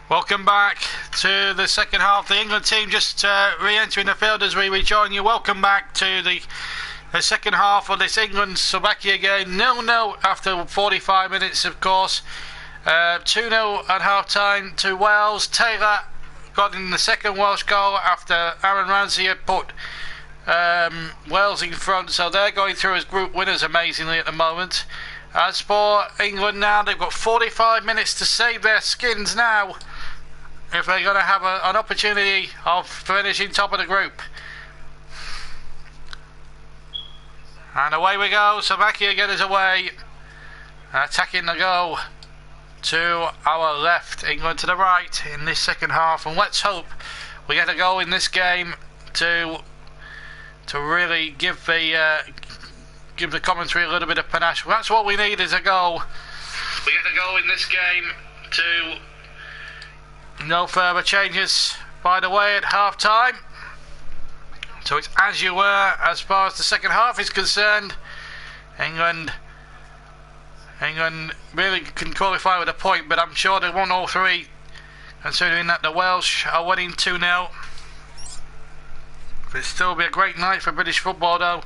Welcome back to the second half. The England team just re-entering the field as we rejoin you. Welcome back to the second half of this England-Slovakia game. 0-0 after 45 minutes, of course. 2-0 at half-time to Wales. Taylor got in the second Welsh goal after Aaron Ramsey had put Wales in front. So they're going through as group winners, amazingly, at the moment. As for England now, they've got 45 minutes to save their skins now, if they're going to have an opportunity of finishing top of the group. And away we go. Slovakia get us away, attacking the goal to our left, England to the right in this second half. And let's hope we get a goal in this game to really give the commentary a little bit of panache. That's what we need, is a goal. We get a goal in this game to no further changes, by the way, at half time. So it's as you were as far as the second half is concerned. England really can qualify with a point, but I'm sure they won all three, considering that the Welsh are winning 2-0. It'll still be a great night for British football, though.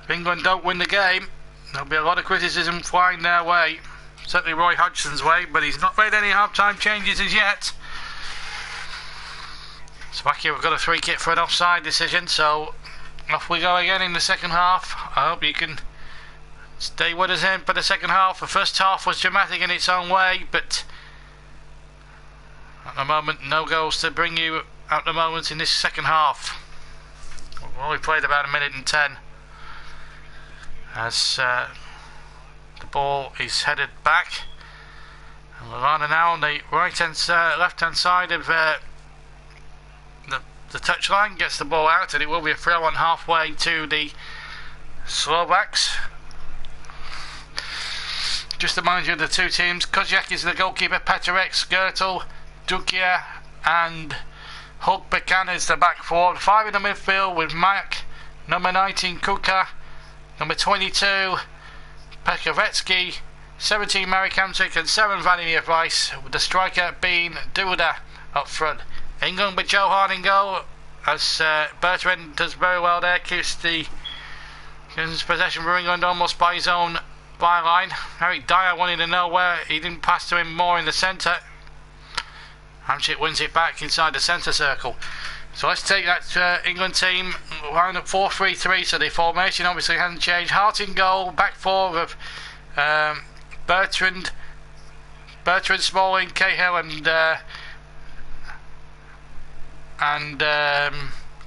If England don't win the game, there'll be a lot of criticism flying their way. Certainly Roy Hodgson's way, but he's not made any half-time changes as yet. Slovakia have got a free kick for an offside decision, so off we go again in the second half. I hope you can stay with us in for the second half. The first half was dramatic in its own way, but at the moment, no goals to bring you at the moment in this second half. We've only played about 1:10 as the ball is headed back. And Lallana now on the left-hand side of the touchline, gets the ball out, and it will be a throw on halfway to the Slovaks. Just to remind you of the two teams, Kozak is the goalkeeper, Petrek, Skirtle, Dukia and Hulk Bekan is the back forward. 5 in the midfield with Mack, number 19 Kuka, number 22 Pekovetsky, 17 Marikamczyk and 7 Vladimir Weiss, with the striker being Duda up front. England with Joe Hart in goal, as Bertrand does very well there, keeps possession for England almost by his own byline. Eric Dyer wanted to know where he didn't pass to him more in the centre. Hamsik wins it back inside the centre circle. So let's take that England team line up 4-3-3, so the formation obviously hasn't changed. Hart in goal, back four of Bertrand, Smalling, Cahill and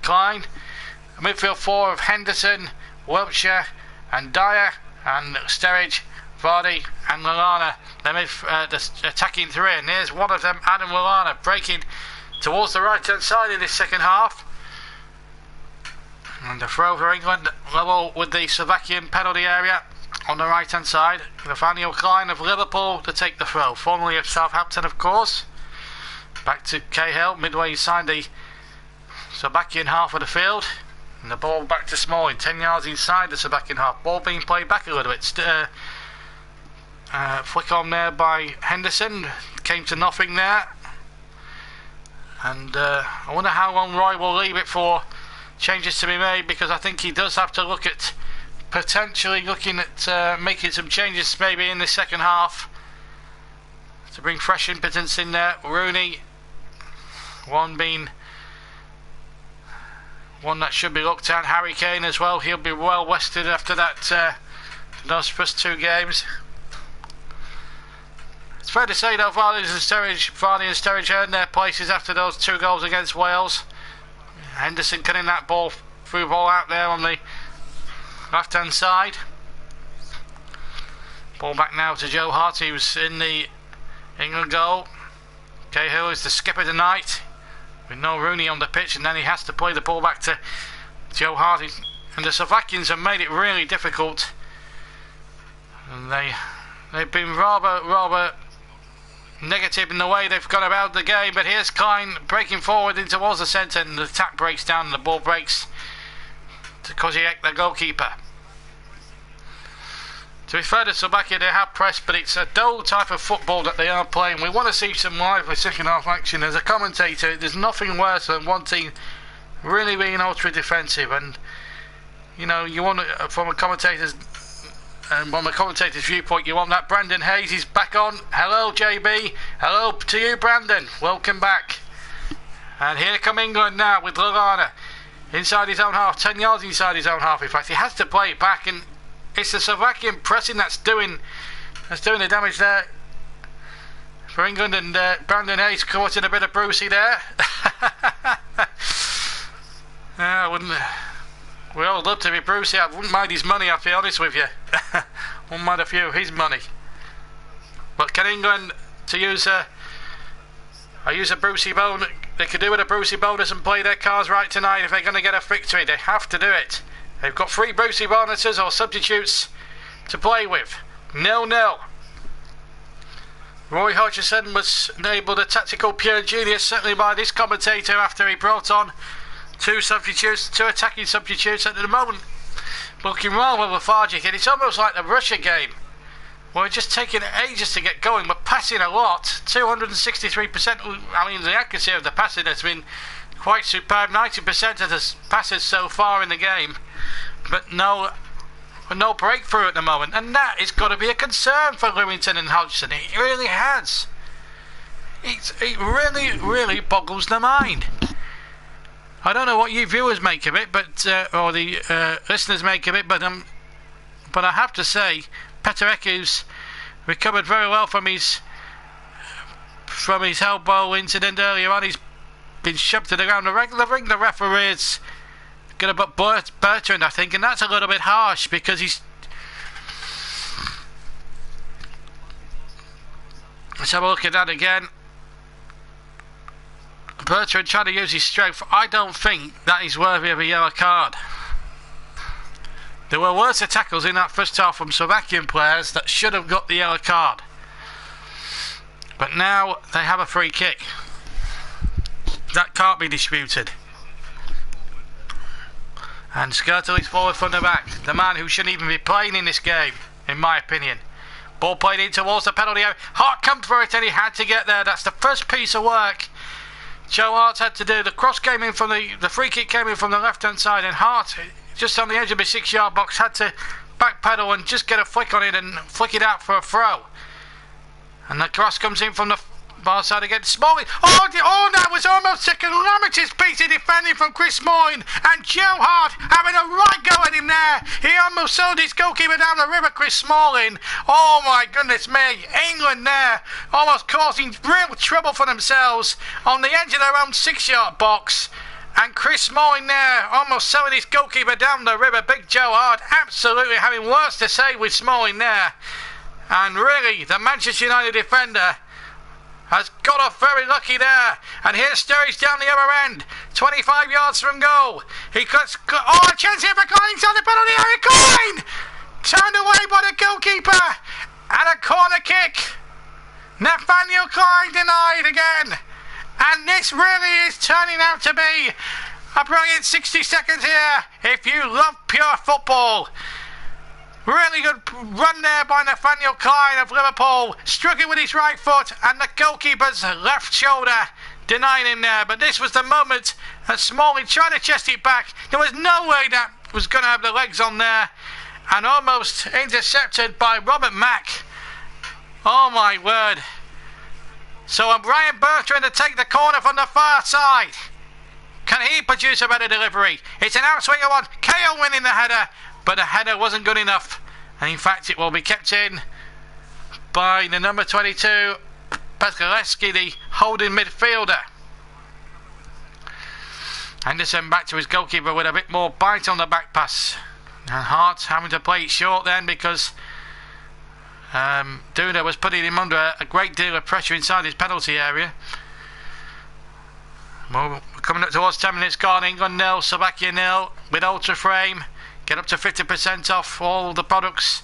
Klein. A midfield four of Henderson, Wiltshire and Dyer, and Sturridge, Vardy and Lallana. The attacking three, and there's one of them, Adam Lallana, breaking towards the right hand side in this second half. And the throw for England, level with the Slovakian penalty area on the right hand side. Nathaniel Klein of Liverpool to take the throw, formerly of Southampton, of course. Back to Cahill, midway inside the Slovakian half of the field. And the ball back to Smalling, 10 yards inside the Slovakian half. Ball being played back a little bit. Flick on there by Henderson. Came to nothing there. And I wonder how long Roy will leave it for changes to be made, because I think he does have to look at potentially looking at making some changes maybe in the second half to bring fresh impotence in there. Rooney, one that should be looked at. Harry Kane as well, he'll be well rested after those first two games. It's fair to say though, Vardy and Sturridge earned their places after those 2 goals against Wales. Henderson cutting that through ball out there on the left hand side. Ball back now to Joe Hart, he was in the England goal. Cahill is the skipper tonight, with no Rooney on the pitch, and then he has to play the ball back to Joe Hart. And the Slovakians have made it really difficult, and they've been rather negative in the way they've gone about the game. But here's Klein breaking forward in towards the centre, and the attack breaks down and the ball breaks to Kozak, the goalkeeper. To be fair to Slovakia, they have pressed, but it's a dull type of football that they are playing. We want to see some lively second half action. As a commentator, there's nothing worse than one team really being ultra defensive, and you know, you want to, from a commentator's viewpoint, you want that. Brandon Hayes is back on. Hello JB, hello to you Brandon, welcome back. And here come England now with Lallana inside his own half, 10 yards inside his own half. In fact, he has to play it back, and it's the Slovakian pressing that's doing the damage there for England. And Brandon Hayes caught in a bit of Brucey there. We all love to be Brucey. I wouldn't mind his money, I'll be honest with you. Wouldn't mind a few of his money. But can England use a Brucey bonus? They could do with a Brucey bonus and play their cards right tonight if they're going to get a victory. They have to do it. They've got 3 Brucey bonuses or substitutes to play with. 0-0. Roy Hodgson was labelled a tactical pure genius, certainly by this commentator, after he brought on 2 substitutes, 2 attacking substitutes. At the moment, looking rather lethargic, and it's almost like the Russia game. We're just taking ages to get going. We're passing a lot, 263%. I mean, the accuracy of the passing has been quite superb. 90% of the passes so far in the game, but no breakthrough at the moment, and that is got to be a concern for Lewington and Hodgson. It really has. It really boggles the mind. I don't know what you viewers make of it, but or the listeners make of it, but I have to say, Peterek's recovered very well from his elbow incident earlier on. He's been shoved to the ground. The referee is going to put Bertrand, I think, and that's a little bit harsh because he's. Let's have a look at that again. Bertrand trying to use his strength. I don't think that is worthy of a yellow card. There were worse tackles in that first half from Slovakian players that should have got the yellow card. But now they have a free kick. That can't be disputed. And Skirtle is forward from the back. The man who shouldn't even be playing in this game, in my opinion. Ball played in towards the penalty area. Hart come for it and he had to get there. That's the first piece of work Joe Hart had to do. The cross came in from the free kick came in from the left hand side, and Hart, just on the edge of the 6-yard box, had to backpedal and just get a flick on it and flick it out for a throw. And the cross comes in from the far side again. Smalling. Oh, that was almost a calamitous piece of defending from Chris Smalling, and Joe Hart having a right go at him there. He almost sold his goalkeeper down the river, Chris Smalling. Oh my goodness me, England there almost causing real trouble for themselves on the edge of their own 6-yard box. And Chris Smalling there almost selling his goalkeeper down the river. Big Joe Hart absolutely having words to say with Smalling there. And really, the Manchester United defender has got off very lucky there. And here Sturridge down the other end, 25 yards from goal. He cuts. Oh, a chance here for Coyne on the penalty area. Coyne turned away by the goalkeeper, and a corner kick. Nathaniel Coyne denied again. And this really is turning out to be a brilliant 60 seconds here if you love pure football. Really good run there by Nathaniel Klein of Liverpool. Struck it with his right foot, and the goalkeeper's left shoulder denying him there. But this was the moment that Smalling tried to chest it back. There was no way that was going to have the legs on there. And almost intercepted by Robert Mack. Oh my word. So Brian Bertrand to take the corner from the far side. Can he produce a better delivery? It's an outswinger one. KO winning the header. But the header wasn't good enough, and in fact it will be kept in by the number 22, Paskaleski, the holding midfielder. Anderson back to his goalkeeper with a bit more bite on the back pass. And Hart having to play it short then because Duda was putting him under a great deal of pressure inside his penalty area. Well, we're coming up towards 10 minutes gone. England 0, Slovakia 0 with Ultra Frame. Get up to 50% off all the products.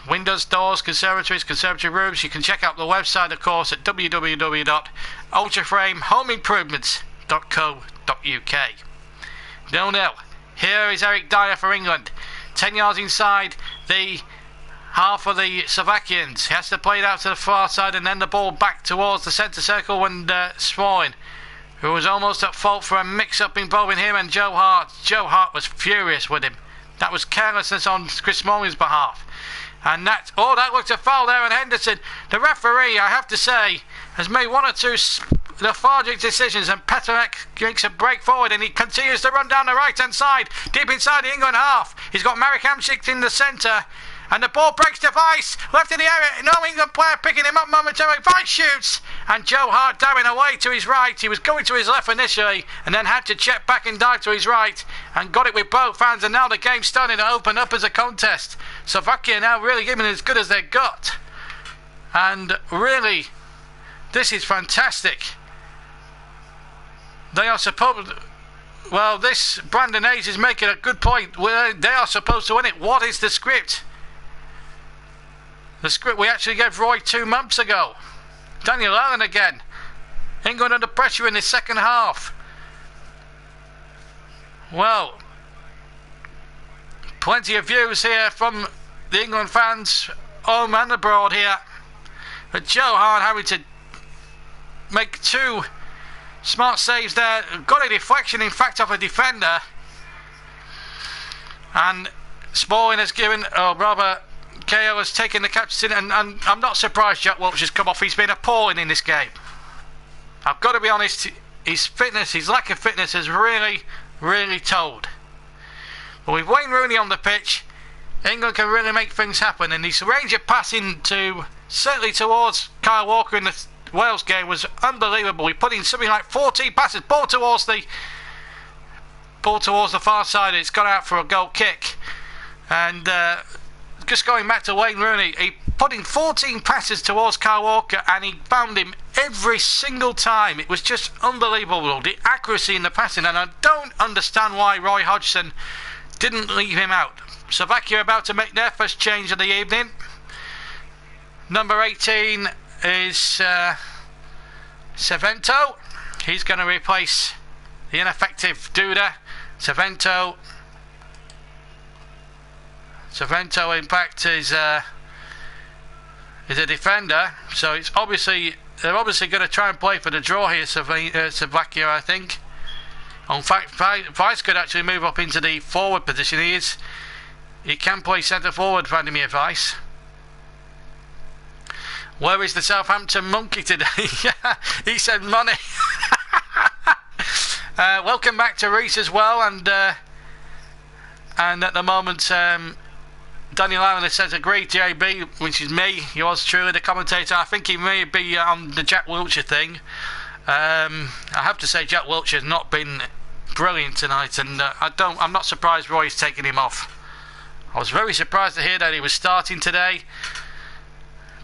Windows, doors, conservatories, conservatory rooms. You can check out the website, of course, at www.ultraframehomeimprovements.co.uk. 0-0. Here is Eric Dyer for England. 10 yards inside the half of the Slovakians. He has to play it out to the far side and then the ball back towards the centre circle when Smalling, who was almost at fault for a mix-up involving him and Joe Hart. Joe Hart was furious with him. That was carelessness on Chris Smalling's behalf. And that looked a foul there, and Henderson, the referee, I have to say, has made one or two lethargic decisions, and Petrek makes a break forward and he continues to run down the right hand side, deep inside the England half. He's got Marek Hamsik in the centre, and the ball breaks to Weiss, left in the area, no England player picking him up momentarily. Weiss shoots, and Joe Hart diving away to his right. He was going to his left initially and then had to check back and dive to his right and got it with both hands, and now the game's starting to open up as a contest. Slovakia now really giving it as good as they got, and really this is fantastic. They are supposed... Well, this Brandon Hayes is making a good point. They are supposed to win it. What is the script? The script we actually gave Roy 2 months ago. Daniel Allen again. England under pressure in the second half. Well, plenty of views here from the England fans, home and abroad here. But Joe Hart having to make 2 smart saves there. Got a deflection, in fact, off a defender. And Smalling has given... KO has taken the captain, and I'm not surprised Jack Welch has come off. He's been appalling in this game. I've got to be honest, his lack of fitness has really told. But with Wayne Rooney on the pitch, England can really make things happen, and his range of passing certainly towards Kyle Walker in the Wales game was unbelievable. He put in something like 14 passes, ball towards the far side. It's gone out for a goal kick, and just going back to Wayne Rooney, he put in 14 passes towards Kyle Walker and he found him every single time. It was just unbelievable, the accuracy in the passing, and I don't understand why Roy Hodgson didn't leave him out. Slovakia about to make their first change of the evening. Number 18 is Sevento. He's going to replace the ineffective Duda. Sevento, in fact, is a defender, so it's they're obviously going to try and play for the draw here, Slovakia, I think. In fact, Weiss could actually move up into the forward position. He can play centre forward, Vladimir Weiss. Where is the Southampton monkey today? He said money. Welcome back to Reese as well, and at the moment Daniel Allen says agreed, JB, which is me, yours truly, the commentator. I think he may be on the Jack Wilshere thing. I have to say Jack Wilshere has not been brilliant tonight, and I'm not surprised Roy's taking him off. I was very surprised to hear that he was starting today.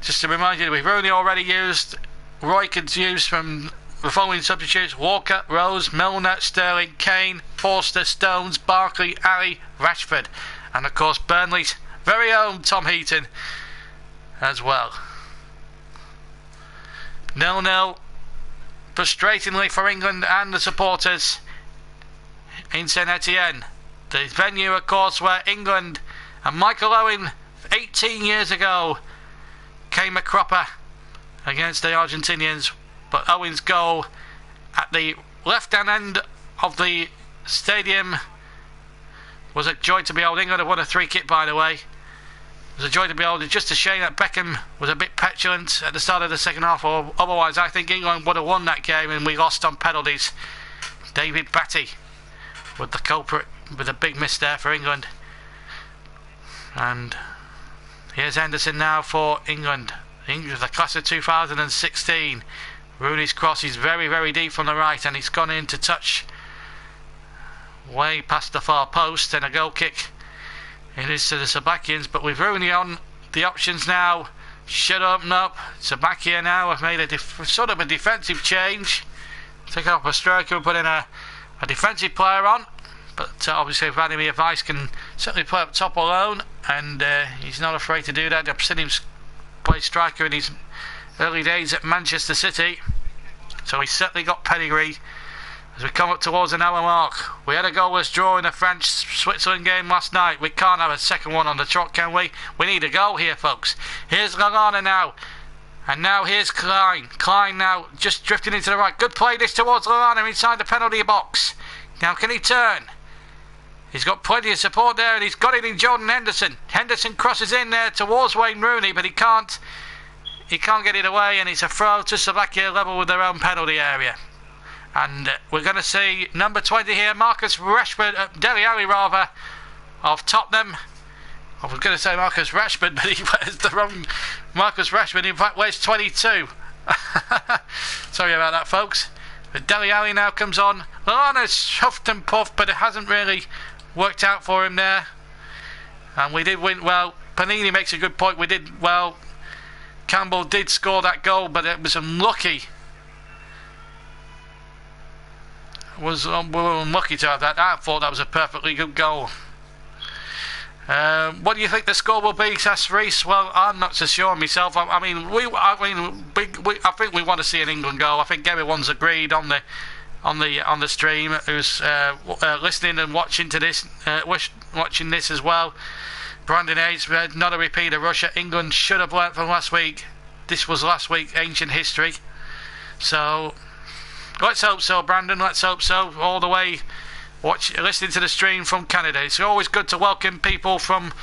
Just to remind you, we've only already used, Roy could use from the following substitutes: Walker, Rose, Milner, Sterling, Kane, Forster, Stones, Barkley, Ali, Rashford, and of course Burnley's very own Tom Heaton as well. 0-0, frustratingly for England and the supporters in St Etienne. The venue, of course, where England and Michael Owen 18 years ago came a cropper against the Argentinians, but Owen's goal at the left-hand end of the stadium was a joy to behold. England have won a 3-kick, by the way. It was a joy to behold. It's just a shame that Beckham was a bit petulant at the start of the second half, or otherwise I think England would have won that game, and we lost on penalties. David Batty with the culprit, with a big miss there for England. And here's Henderson now for England. The class of 2016. Rooney's cross is very deep from the right, and he's gone in to touch way past the far post, and a goal kick it is to the Slovakians. But with Rooney on, the options now should open up. Slovakia now have made a sort of a defensive change, taking off a striker and putting a defensive player on. But obviously Vladimir Weiss can certainly play up top alone, and he's not afraid to do that. I've seen him play striker in his early days at Manchester City, so he's certainly got pedigree as we come up towards an hour mark. We had a goalless draw in the French-Switzerland game last night. We can't have a second one on the trot, can we? We need a goal here, folks. Here's Lallana now. And now here's Klein. Klein now just drifting into the right. Good play this towards Lallana inside the penalty box. Now can he turn? He's got plenty of support there, and he's got it in Jordan Henderson. Henderson crosses in there towards Wayne Rooney, but he can't get it away, and it's a throw to Slovakia level with their own penalty area. And we're going to see number 20 here, Marcus Rashford, Dele Alli rather, of Tottenham. I was going to say Marcus Rashford, but he wears the wrong Marcus Rashford. In fact, wears 22. Sorry about that, folks. But Dele Alli now comes on. Lallana's huffed and puffed, but it hasn't really worked out for him there. And we did win well. Panini makes a good point. We did well. Campbell did score that goal, but it was unlucky. We were unlucky to have that. I thought that was a perfectly good goal. What do you think the score will be, asked Reese? Well, I'm not so sure myself. I think we want to see an England goal. I think everyone's agreed on the stream who's listening and watching to this, watching this as well. Brandon Hayes, not a repeat of Russia. England should have learnt from last week. This was last week, ancient history. So let's hope so, Brandon. Let's hope so. All the way listening to the stream from Canada. It's always good to welcome people from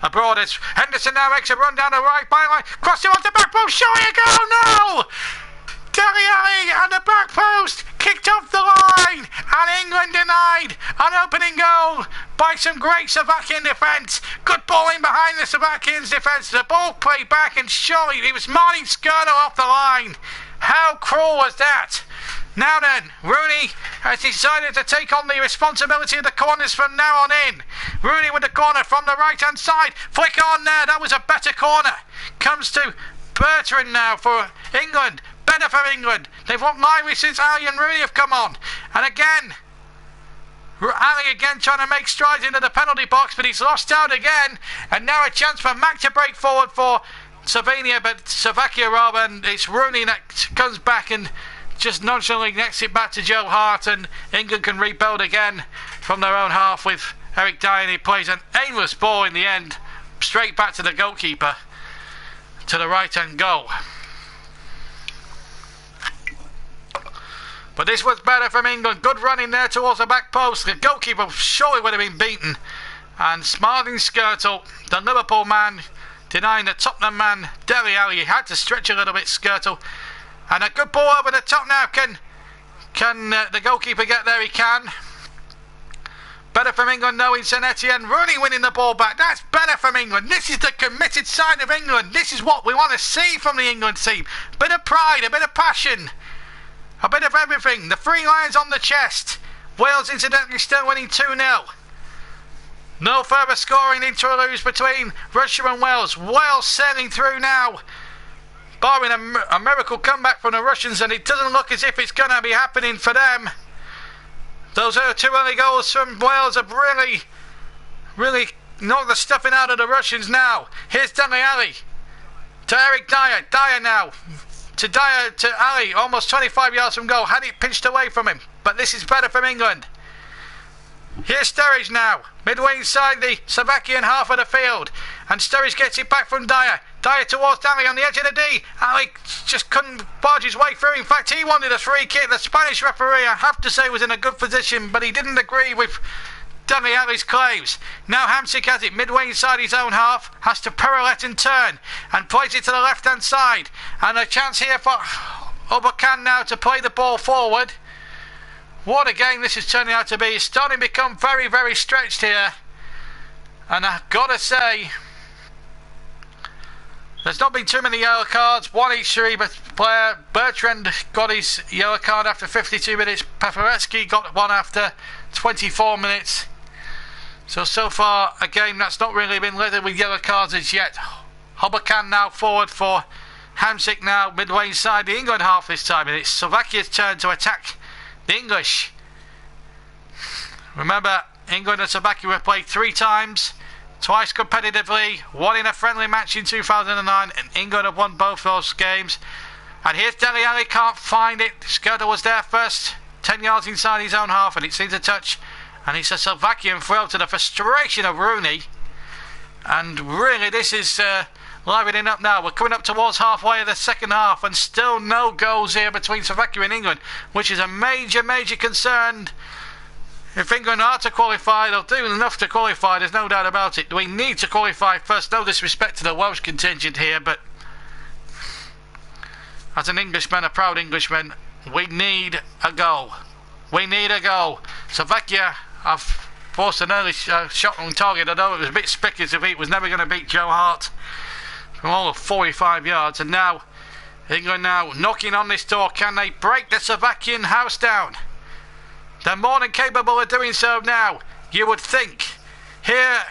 abroad. It's Henderson now makes a run down the right byline. Crossing onto the back post. Show you go! No! Dele Alli and the back post kicked off the line, and England denied an opening goal by some great Slovakian defence. Good ball in behind the Slovakians' defence. The ball played back, and surely it was Martin Skirtle off the line. How cruel was that? Now then, Rooney has decided to take on the responsibility of the corners from now on in. Rooney with the corner from the right-hand side. Flick on there, that was a better corner. Comes to Bertrand now for England. Better for England. They've won lively since Ali and Rooney have come on. And again, Ali again trying to make strides into the penalty box, but he's lost out again. And now a chance for Mac to break forward for Slovakia rather, and it's Rooney that comes back and just nonchalantly nets it back to Joe Hart, and England can rebuild again from their own half with Eric Dyer. He plays an aimless ball in the end, straight back to the goalkeeper, to the right-hand goal. But this was better from England. Good running there towards the back post. The goalkeeper surely would have been beaten. And Martin Skirtle, the Liverpool man, denying the Tottenham man, Dele Alli. He had to stretch a little bit, Skirtle. And a good ball over the top now. Can the goalkeeper get there? He can. Better from England, no, in St Etienne. Rooney winning the ball back. That's better from England. This is the committed side of England. This is what we want to see from the England team. A bit of pride, a bit of passion. A bit of everything. The 3 lions on the chest. Wales incidentally still winning 2-0. No further scoring interludes between Russia and Wales. Wales sailing through now, barring a miracle comeback from the Russians, and it doesn't look as if it's going to be happening for them. Those 2 early goals from Wales have really knocked the stuffing out of the Russians now. Here's Dele Alli to Eric Dyer. Dyer now to Dyer to Ali, almost 25 yards from goal. Had it pinched away from him, but this is better from England. Here's Sturridge now, midway inside the Slovakian half of the field, and Sturridge gets it back from Dyer. Dyer towards Ali on the edge of the D. Ali just couldn't barge his way through. In fact, he wanted a free kick. The Spanish referee, I have to say, was in a good position, but he didn't agree with Dele Alli's claims. Now Hamsik has it midway inside his own half, has to pirouette and turn, and plays it to the left hand side, and a chance here for Obakan now to play the ball forward. What a game this is turning out to be. It's starting to become very, very stretched here, and I've got to say, there's not been too many yellow cards, one each player. Bertrand got his yellow card after 52 minutes, Paparetsky got one after 24 minutes. So far a game that's not really been littered with yellow cards as yet. Hobakan now forward for Hamsik now midway inside the England half this time, and it's Slovakia's turn to attack the English. Remember, England and Slovakia have played 3 times, twice competitively, one in a friendly match in 2009, and England have won both those games. And here's Dele Alli, can't find it. Skirtle was there first. 10 yards inside his own half, and it seems a touch, and it's a Slovakian throw to the frustration of Rooney. And really, this is livening up now. We're coming up towards halfway of the second half, and still no goals here between Slovakia and England, which is a major concern. If England are to qualify, they'll do enough to qualify, there's no doubt about it. We need to qualify first. No disrespect to the Welsh contingent here, but as an Englishman, a proud Englishman, we need a goal. We need a goal. Slovakia have forced an early shot on target, although it was a bit speculative. It was never going to beat Joe Hart from all of 45 yards. And now, England now knocking on this door. Can they break the Slovakian house down? They're more than capable of doing so now, you would think. Here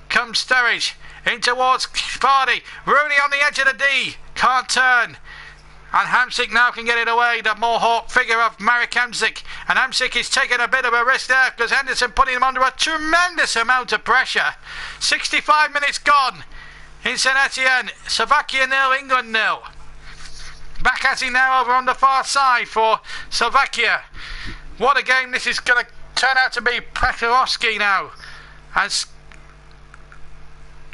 comes Sturridge in towards Vardy. Rooney on the edge of the D. Can't turn. And Hamsik now can get it away. The Mohawk figure of Marek Hamsik. And Hamsik is taking a bit of a risk there because Henderson putting him under a tremendous amount of pressure. 65 minutes gone in St Etienne. Slovakia 0, England 0. Back at it now over on the far side for Slovakia. What a game this is going to turn out to be. Pekarowski now.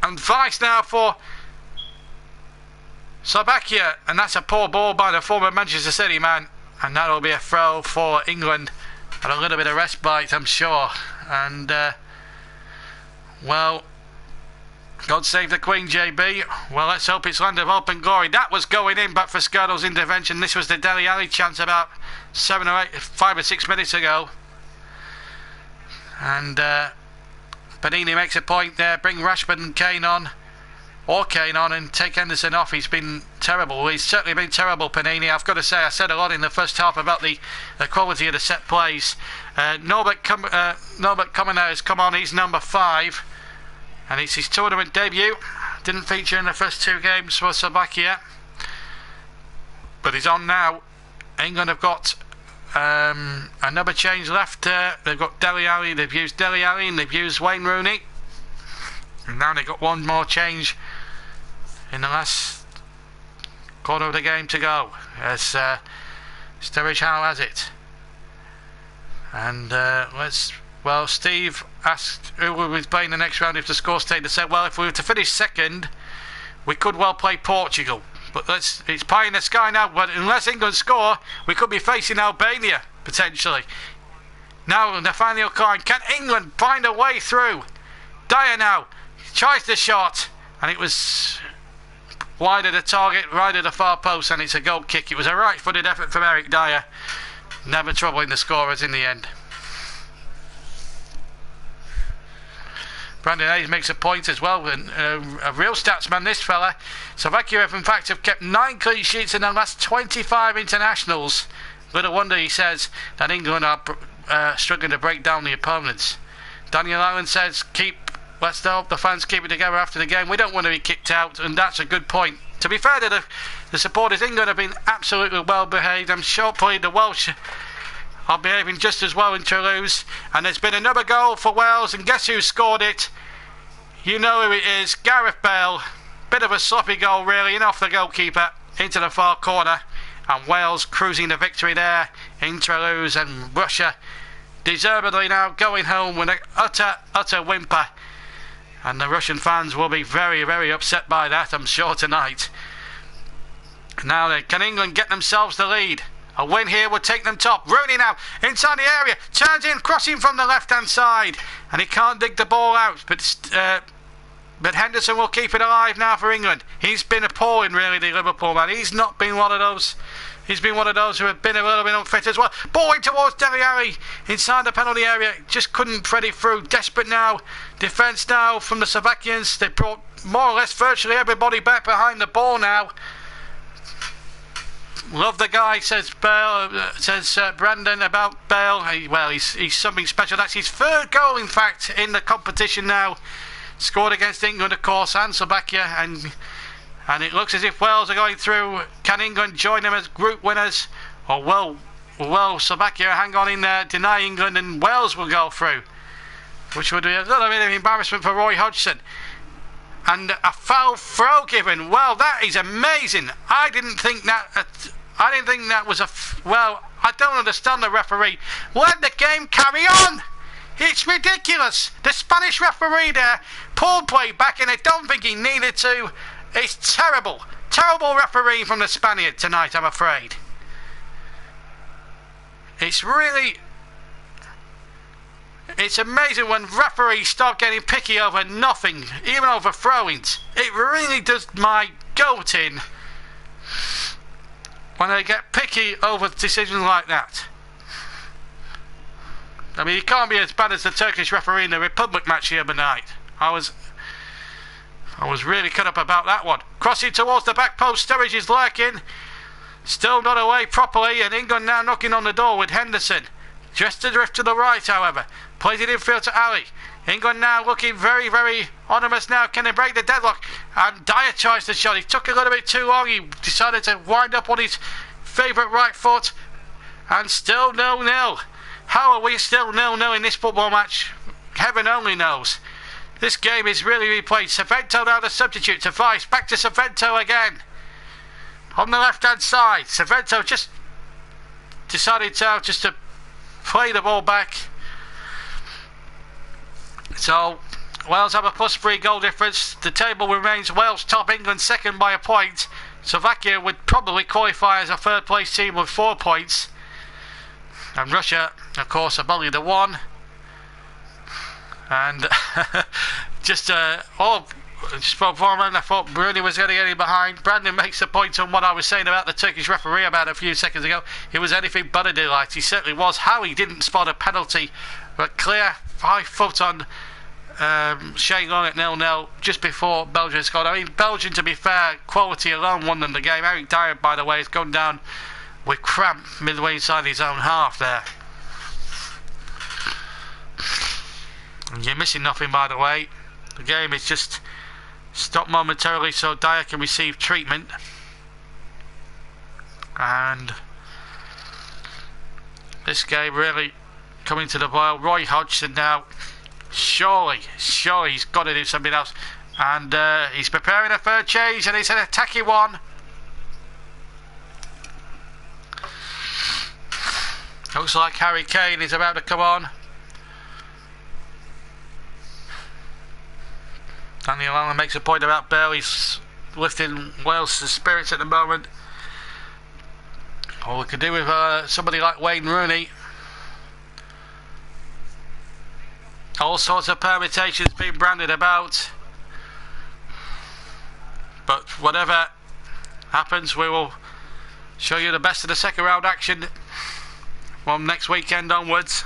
And Vice now for Slovakia. And that's a poor ball by the former Manchester City man. And that'll be a throw for England. And a little bit of respite, I'm sure. And, well, God save the Queen, JB. Well, let's hope it's land of hope and glory. That was going in, but for Skirtle's intervention. This was the Dele Alli chance about 5 or 6 minutes ago. And Panini makes a point there. Bring Rashford and Kane on. Or Kane on and take Henderson off. He's been terrible. He's certainly been terrible, Panini. I've got to say, I said a lot in the first half about the quality of the set plays. Norbert Commoner has come on. He's number 5. And it's his tournament debut. Didn't feature in the first 2 games for Slovakia. But he's on now. England have got another change left. They've got Dele Alli. They've used Dele Alli and they've used Wayne Rooney. And now they've got one more change in the last quarter of the game to go. As Sturridge Howe has it. And well, Steve asked who was playing the next round if the score stayed the same. Well, if we were to finish second, we could well play Portugal. But it's pie in the sky now. But unless England score, we could be facing Albania, potentially. Now, Nathaniel Klein. Can England find a way through? Dyer now tries the shot. And it was wide of the target, right at the far post. And it's a goal kick. It was a right-footed effort from Eric Dyer. Never troubling the scorers in the end. Brandon Hayes makes a point as well. A real statsman, this fella. Slovakia have in fact kept 9 clean sheets in the last 25 internationals. Little wonder, he says, that England are struggling to break down the opponents. Daniel Allen says, let's hope the fans keep it together after the game. We don't want to be kicked out, and that's a good point. To be fair to the supporters, England have been absolutely well behaved. I'm sure probably the Welsh are behaving just as well in Toulouse. And there's been another goal for Wales, and guess who scored it? You know who it is, Gareth Bale. Bit of a sloppy goal really, and off the goalkeeper into the far corner. And Wales cruising to victory there in Toulouse, and Russia deservedly now going home with an utter whimper. And the Russian fans will be very, very upset by that, I'm sure, tonight. Now then, can England get themselves the lead? A win here would take them top. Rooney now inside the area, turns in, crossing from the left-hand side, and he can't dig the ball out. But Henderson will keep it alive now for England. He's been appalling, really, the Liverpool man. He's not been one of those. He's been one of those who have been a little bit unfit as well. Ball in towards Dele Alli inside the penalty area. Just couldn't thread it through. Desperate now. Defence now from the Slovakians. They brought more or less virtually everybody back behind the ball now. Love the guy, says Bale. Says Brandon about Bale. He's something special. That's his 3rd goal, in fact, in the competition now. Scored against England, of course, and Slovakia, and it looks as if Wales are going through. Can England join them as group winners, or will Slovakia hang on in there, deny England, and Wales will go through, which would be a little bit of embarrassment for Roy Hodgson. And a foul throw given. Well, that is amazing. I didn't think that was I don't understand the referee. Let the game carry on. It's ridiculous. The Spanish referee there pulled play back and I don't think he needed to. It's terrible. Terrible referee from the Spaniard tonight, I'm afraid. It's amazing when referees start getting picky over nothing, even over throw-ins. It really does my goat in when they get picky over decisions like that. I mean, he can't be as bad as the Turkish referee in the Republic match the other night. I was really cut up about that one. Crossing towards the back post, Sturridge is lurking. Still not away properly, and England now knocking on the door with Henderson. Just a drift to the right, however. Plays it infield to Ali. England now looking very, very ominous now. Can they break the deadlock? And Dyer tries the shot. He took a little bit too long. He decided to wind up on his favourite right foot. And still 0-0. How are we still 0-0 in this football match? Heaven only knows. This game is really replayed. Savento now the substitute to Vice. Back to Savento again. On the left-hand side. Savento just decided to play the ball back. So Wales have a +3 goal difference. The table remains Wales top, England second by a point. Slovakia would probably qualify as a third place team with 4 points. And Russia, of course, are only the one. And just for a moment, I thought Bruni was going to get in behind. Brandon makes a point on what I was saying about the Turkish referee about a few seconds ago. It was anything but a delight. He certainly was. How he didn't spot a penalty, but clear 5 foot on Shane Long at 0-0 just before Belgium scored. I mean, Belgium, to be fair, quality alone won them the game. Eric Dyer, by the way, has gone down with cramp midway inside his own half there. And you're missing nothing, by the way. The game is just stopped momentarily so Dyer can receive treatment. And this game really coming to the boil. Roy Hodgson now, surely he's got to do something else. And he's preparing a third change, and it's an attacking one. Looks like Harry Kane is about to come on. Daniel Allen makes a point about Bale. He's lifting Wales' spirits at the moment. All we could do with somebody like Wayne Rooney. All sorts of permutations being branded about. But whatever happens, we will show you the best of the second round action from next weekend onwards.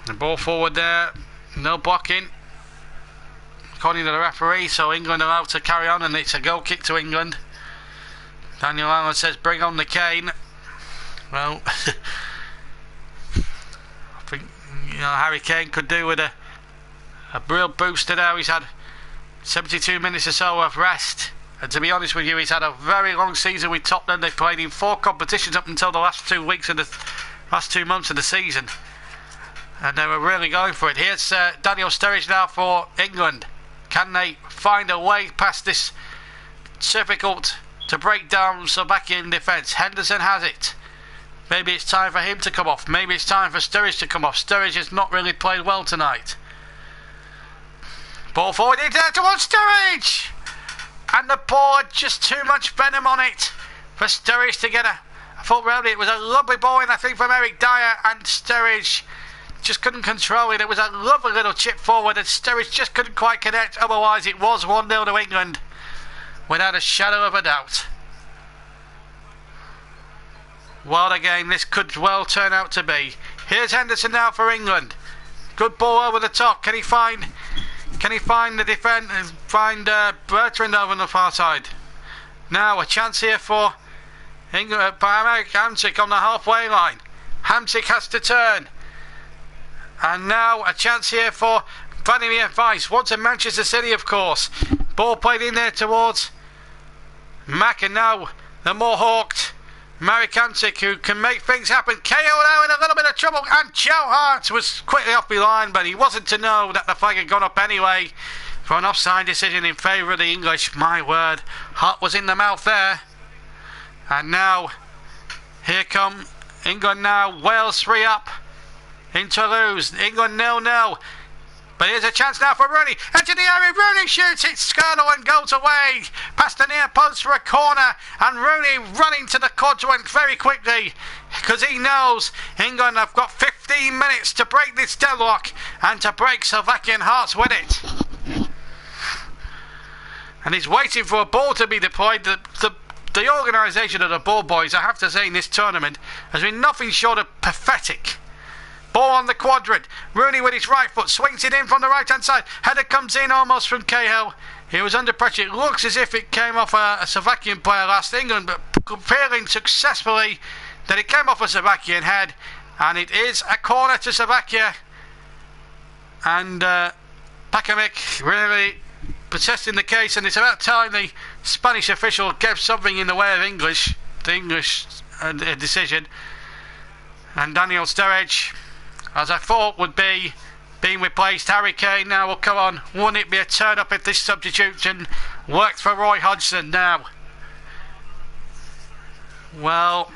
The ball forward there, no blocking according to the referee, so England are allowed to carry on, and it's a goal kick to England. Daniel Allen says bring on the Kane. Well, I think Harry Kane could do with a real booster there. He's had 72 minutes or so of rest, and to be honest with you, he's had a very long season with Tottenham. They played in 4 competitions up until the last 2 weeks of the last 2 months of the season, and they were really going for it. Here's Daniel Sturridge now for England. Can they find a way past this difficult to break down Slovakian defence? Henderson has it. Maybe it's time for him to come off. Maybe it's time for Sturridge to come off. Sturridge has not really played well tonight. Ball forward in there towards Sturridge, and the ball had just too much venom on it for Sturridge to get a foot round it. It was a lovely ball in, I think, from Eric Dyer, and Sturridge just couldn't control it. It was a lovely little chip forward, and Sturridge just couldn't quite connect. Otherwise it was 1-0 to England without a shadow of a doubt. What a game this could well turn out to be. Here's Henderson now for England. Good ball over the top. Can he find the defence? Find Bertrand over on the far side. Now a chance here for England by Marek Hamsik on the halfway line. Hamsik has to turn. And now a chance here for Vladimir Weiss. Wants a Manchester City, of course. Ball played in there towards Mack, and now the more hawked Marek Hamsik, who can make things happen. KO now in a little bit of trouble, and Joe Hart was quickly off the line, but he wasn't to know that the flag had gone up anyway for an offside decision in favour of the English. My word, Hart was in the mouth there. And now Here come England now. Wales 3 up in Toulouse. England 0-0. But here's a chance now for Rooney. Into the area, Rooney shoots it. Skirtle and goes away. Past the near post for a corner. And Rooney running to the quadrant very quickly. Because he knows England have got 15 minutes to break this deadlock. And to break Slovakian hearts with it. And he's waiting for a ball to be deployed. The organisation of the ball boys, I have to say, in this tournament has been nothing short of pathetic. Ball on the quadrant. Rooney with his right foot swings it in from the right hand side. Header comes in almost from Cahill. He was under pressure. It looks as if it came off a Slovakian player last England, but comparing successfully that it came off a Slovakian head, and it is a corner to Slovakia. And Pakamic really protesting the case, and it's about time the Spanish official gave something in the way of the English decision. And Daniel Sturridge, as I thought would be, being replaced. Harry Kane now will come on. Wouldn't it be a turn up if this substitution worked for Roy Hodgson now? Well,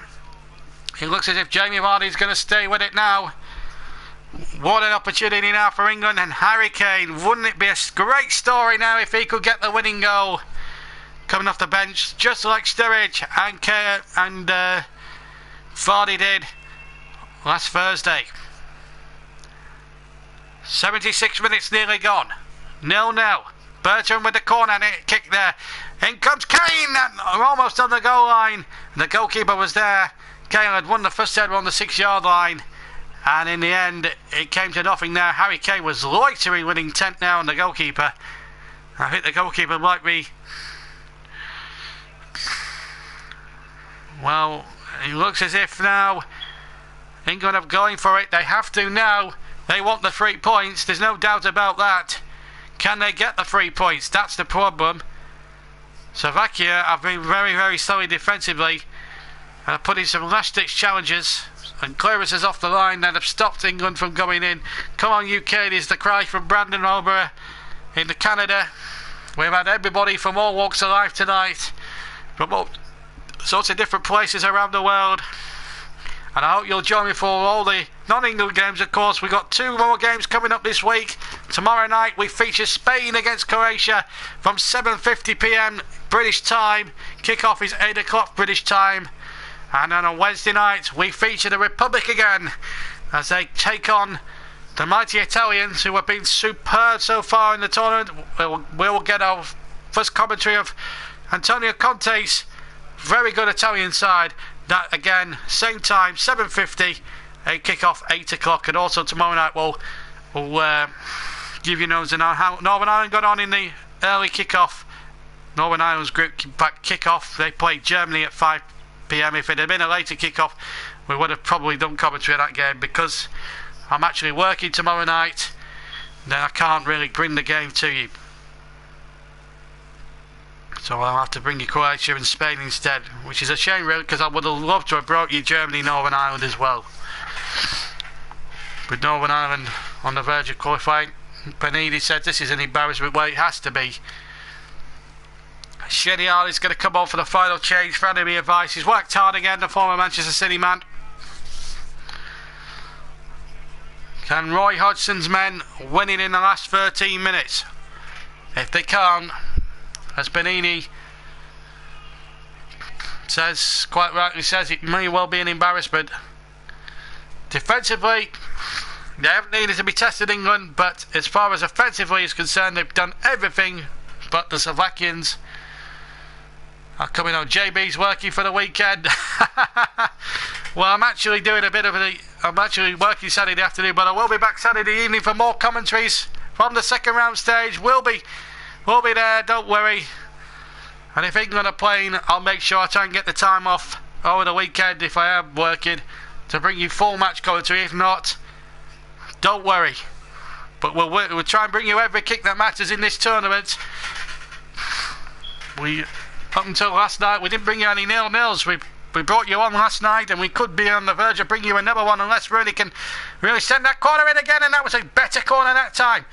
it looks as if Jamie Vardy's going to stay with it now. What an opportunity now for England and Harry Kane. Wouldn't it be a great story now if he could get the winning goal coming off the bench, just like Sturridge and Vardy did last Thursday. 76 minutes nearly gone. 0-0. Bertrand with the corner kick there. In comes Kane, almost on the goal line. The goalkeeper was there. Kane had won the first header on the 6-yard line. And in the end, it came to nothing there. Harry Kane was loitering, winning 10 now on the goalkeeper. I think the goalkeeper might be... Well, it looks as if now England are going for it. They have to now. They want the 3 points. There's no doubt about that. Can they get the 3 points? That's the problem. Slovakia have been very, very slowly defensively. And put in some last-ditch challenges and clearances off the line that have stopped England from going in. Come on, UK, is the cry from Brandon Alborough in Canada. We've had everybody from all walks of life tonight, from all sorts of different places around the world. And I hope you'll join me for all the non-England games, of course. We've got 2 more games coming up this week. Tomorrow night we feature Spain against Croatia from 7:50 p.m. British time. Kick-off is 8 o'clock British time. And then on Wednesday night we feature the Republic again as they take on the mighty Italians, who have been superb so far in the tournament. We'll get our first commentary of Antonio Conte's very good Italian side. That again, same time, 7:50, a kick-off 8 o'clock. And also tomorrow night we'll give you news on how Northern Ireland got on in the early kick-off. Northern Ireland's group kick-off. They played Germany at 5 p.m. If it had been a later kick-off, we would have probably done commentary of that game. Because I'm actually working tomorrow night, then I can't really bring the game to you. So I'll have to bring you Croatia and Spain instead, which is a shame really, because I would have loved to have brought you Germany, Northern Ireland as well. With Northern Ireland on the verge of qualifying, Panini said this is an embarrassment. Well, it has to be. Shenial is going to come on for the final change. Friendly advice. He's worked hard again, the former Manchester City man. Can Roy Hodgson's men win it in the last 13 minutes? If they can't, as Benini says, quite rightly says, it may well be an embarrassment. Defensively, they haven't needed to be tested, England, but as far as offensively is concerned, they've done everything. But the Slovakians are coming on. JB's working for the weekend. Well, I'm actually doing a bit of I'm actually working Saturday afternoon, but I will be back Saturday evening for more commentaries from the second round stage. We'll be there, don't worry. And if England are playing, I'll make sure I try and get the time off over the weekend if I am working to bring you full match commentary. If not, don't worry. But we'll try and bring you every kick that matters in this tournament. Up until last night, we didn't bring you any 0-0s. We brought you on last night, and we could be on the verge of bringing you another one unless Rooney can really send that corner in again, and that was a better corner that time.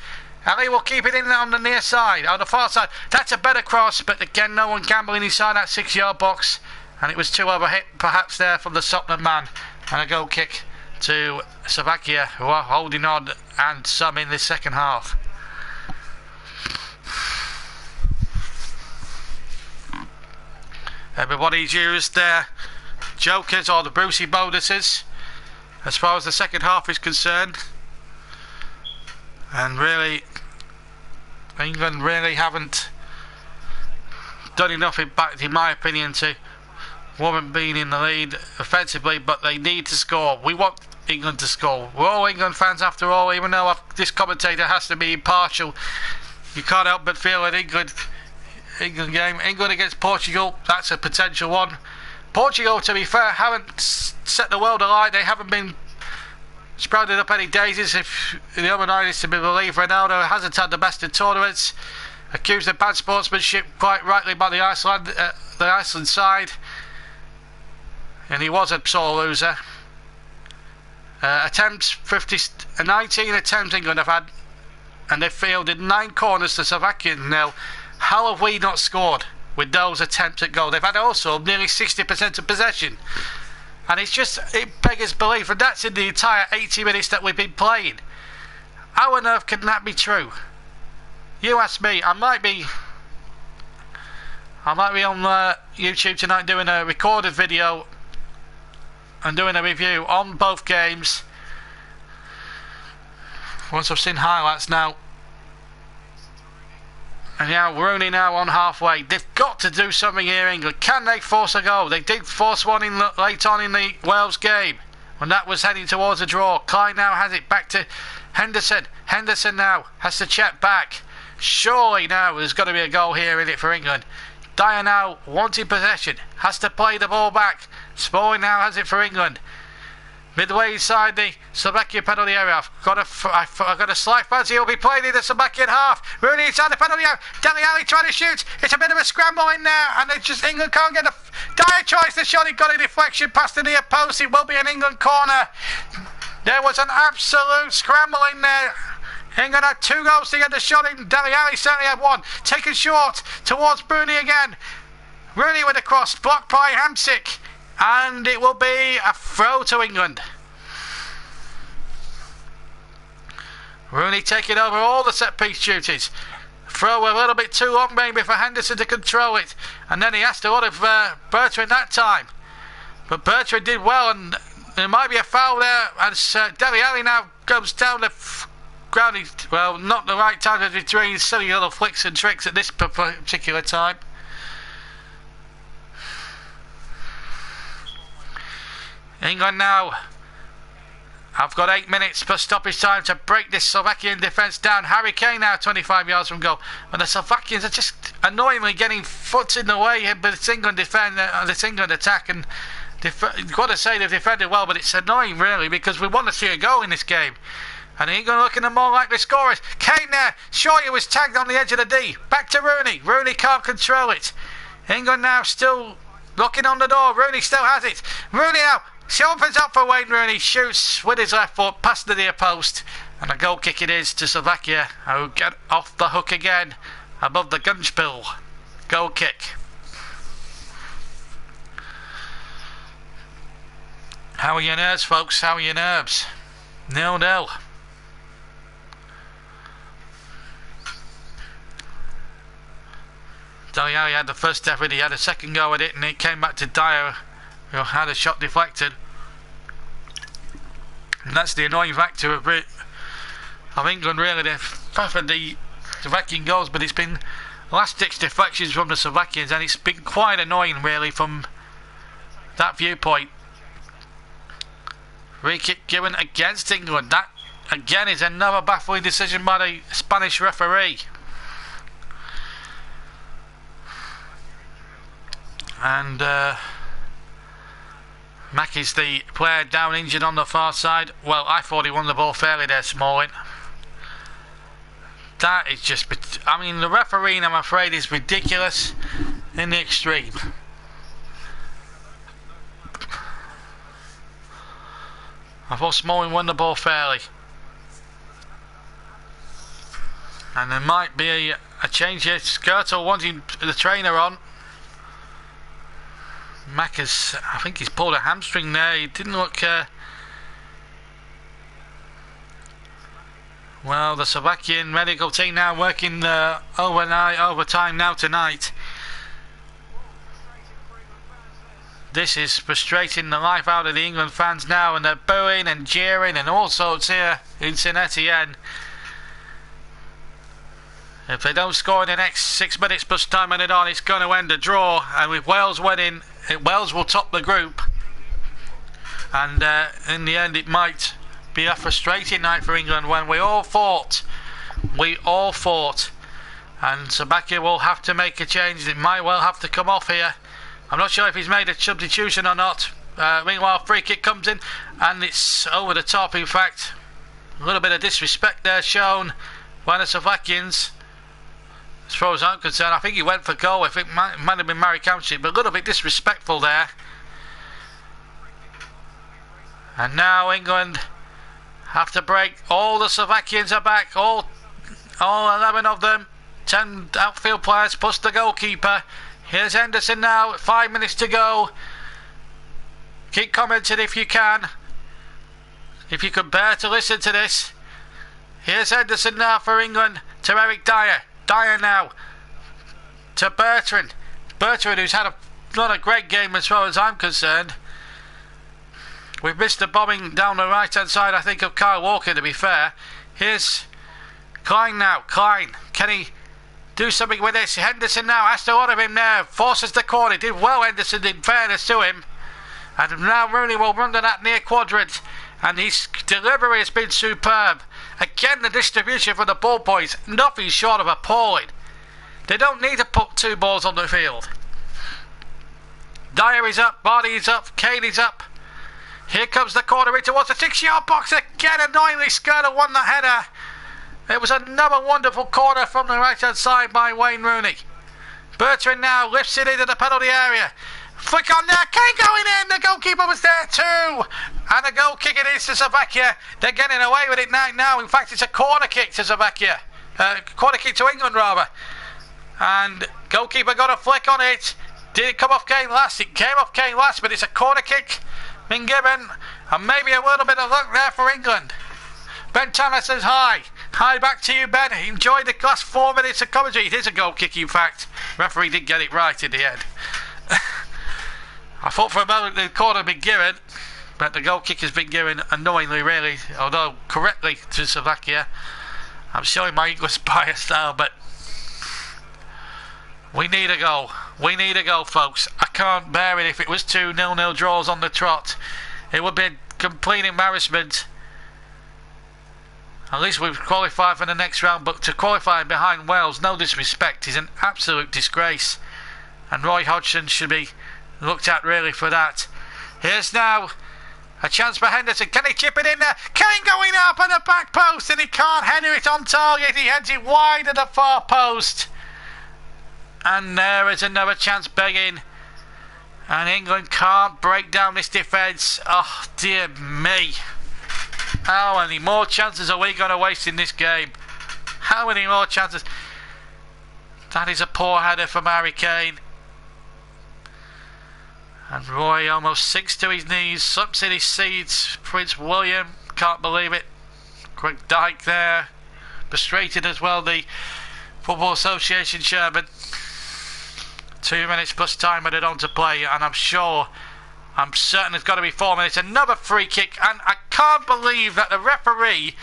Ali will keep it in on the near side, on the far side. That's a better cross, but again, no one gambling inside that 6-yard box. and it was too overhit perhaps there from the Sopnan man, and a goal kick to Slovakia, who are holding on and some in this second half. Everybody's used their jokers or the Brucey bonuses as far as the second half is concerned, and really England really haven't done enough in my opinion to warrant being in the lead offensively, but they need to score. We want England to score. We're all England fans after all, even though this commentator has to be impartial. You can't help but feel that England game, England against Portugal, that's a potential one. Portugal, to be fair, haven't set the world alight. They haven't been sprouted up any daisies. If the other night is to be believed, Ronaldo hasn't had the best of tournaments. Accused of bad sportsmanship, quite rightly, by the Iceland side, and he was a sore loser. Attempts 19 attempts England have had, and they've fielded 9 corners to Slovakian nil. How have we not scored with those attempts at goal? They've had also nearly 60% of possession, and it beggars belief, and that's in the entire 80 minutes that we've been playing. How on earth can that be true? You ask me. I might be on YouTube tonight doing a recorded video and doing a review on both games once I've seen highlights now. And now Rooney now on halfway. They've got to do something here, England. Can they force a goal? They did force one late on in the Wales game when that was heading towards a draw. Klein now has it back to Henderson. Henderson now has to check back. Surely now there's got to be a goal here in it for England. Dyer now wanting possession, has to play the ball back. Smalling now has it for England. Midway inside the Slovakia penalty area. I've got a slight fancy. He'll be playing in the Slovakian half. Rooney inside the penalty area. Dele Alli trying to shoot. It's a bit of a scramble in there, and England can't get a. Dyer tries the shot. He got a deflection past the near post. It will be an England corner. There was an absolute scramble in there. England had 2 goals to get the shot in. Dele Alli certainly had 1. Taken short towards Rooney again. Rooney with a cross, blocked by Hamsik, and it will be a throw to England. Rooney taking over all the set-piece duties. Throw a little bit too long maybe for Henderson to control it, and then he asked a lot of Bertrand that time. But Bertrand did well, and there might be a foul there as Dele Alli now comes down the ground. Well, not the right time to be doing silly little flicks and tricks at this particular time. England now have got 8 minutes plus stoppage time to break this Slovakian defence down. Harry Kane now 25 yards from goal, and the Slovakians are just annoyingly getting foot in the way here with this England this England attack, and you've got to say they've defended well, but it's annoying really because we want to see a goal in this game. And England looking at more likely scorers. Kane there, Shorty was tagged on the edge of the D. Back to Rooney. Rooney can't control it. England now still knocking on the door. Rooney still has it. Rooney now. She opens up for Wayne Rooney. Shoots with his left foot past the near post. And a goal kick it is to Slovakia, who get off the hook again above the Gunspill. Goal kick. How are your nerves, folks? How are your nerves? 0-0. Dele Alli had the first effort, he had a second go at it, and it came back to Dyer, who had a shot deflected. And that's the annoying factor of England really. They've favored the Slovakian goals, but it's been last-ditch deflections from the Slovakians, and it's been quite annoying really from that viewpoint. Free kick given against England. That again is another baffling decision by the Spanish referee. And Mack is the player down injured on the far side. Well, I thought he won the ball fairly there, Smalling. That is just, I mean, the refereeing, I'm afraid, is ridiculous in the extreme. I thought Smalling won the ball fairly. And there might be a change here. Skirtle wanting the trainer on. Mack has, I think he's pulled a hamstring there. He didn't look... well, the Slovakian medical team now working overtime now tonight. This is frustrating the life out of the England fans now, and they're booing and jeering and all sorts here in St Etienne. If they don't score in the next 6 minutes plus time added on, it's going to end a draw, and with Wales winning, Wales will top the group, and in the end it might be a frustrating night for England when we all fought, and Slovakia will have to make a change. It might well have to come off here. I'm not sure if he's made a substitution or not. Meanwhile, free kick comes in, and it's over the top. In fact, a little bit of disrespect there shown by the Slovakians. As far as I'm concerned, I think he went for goal. I think it might have been Murray County, but a little bit disrespectful there. And now England have to break. All the Slovakians are back. All 11 of them. 10 outfield players plus the goalkeeper. Here's Henderson now. 5 minutes to go. Keep commenting if you can. If you can bear to listen to this. Here's Henderson now for England to Eric Dyer. Dyer now to Bertrand. Bertrand, who's had not a great game as far as I'm concerned. We've missed the bombing down the right hand side, I think, of Kyle Walker, to be fair. Here's Klein now. Klein, can he do something with this? Henderson now asked a lot of him there. Forces the corner. Did well, Henderson, in fairness to him. And now Rooney will run to that near quadrant. And his delivery has been superb. Again, the distribution for the ball boys, nothing short of appalling. They don't need to put 2 balls on the field. Dyer is up, Vardy is up, Kane is up. Here comes the corner in towards the 6-yard box. Again, annoyingly, Skirtle won the header. It was another wonderful corner from the right hand side by Wayne Rooney. Bertrand now lifts it into the penalty area. Flick on there, Kane going in, the goalkeeper was there too, and a goal kick it is to Slovakia. They're getting away with it now. In fact, it's a corner kick to Slovakia, corner kick to England rather, and goalkeeper got a flick on it. Did it come off Kane last? It came off Kane last, but it's a corner kick been given, and maybe a little bit of luck there for England. Ben Tanner says hi back to you, Ben. Enjoy the last 4 minutes of commentary. It is a goal kick, in fact. Referee did get it right in the end. I thought for a moment the corner had been given, but the goal kick has been given unknowingly, really, although correctly, to Slovakia. I'm showing my English bias now, but we need a goal. We need a goal, folks. I can't bear it if it was 2 0-0 draws on the trot. It would be a complete embarrassment. At least we've qualified for the next round, but to qualify behind Wales, no disrespect, is an absolute disgrace. And Roy Hodgson should be looked at really for that. Here's now a chance for Henderson. Can he chip it in there? Kane going up at the back post, and he can't header it on target. He heads it wide at the far post. And there is another chance begging. And England can't break down this defence. Oh dear me. How many more chances are we going to waste in this game? How many more chances? That is a poor header from Harry Kane. And Roy almost sinks to his knees, slips in his seats. Prince William, can't believe it. Quick Dyke there, frustrated as well, the Football Association chairman. 2 minutes plus time added on to play, and I'm certain it's got to be 4 minutes. Another free kick, and I can't believe that the referee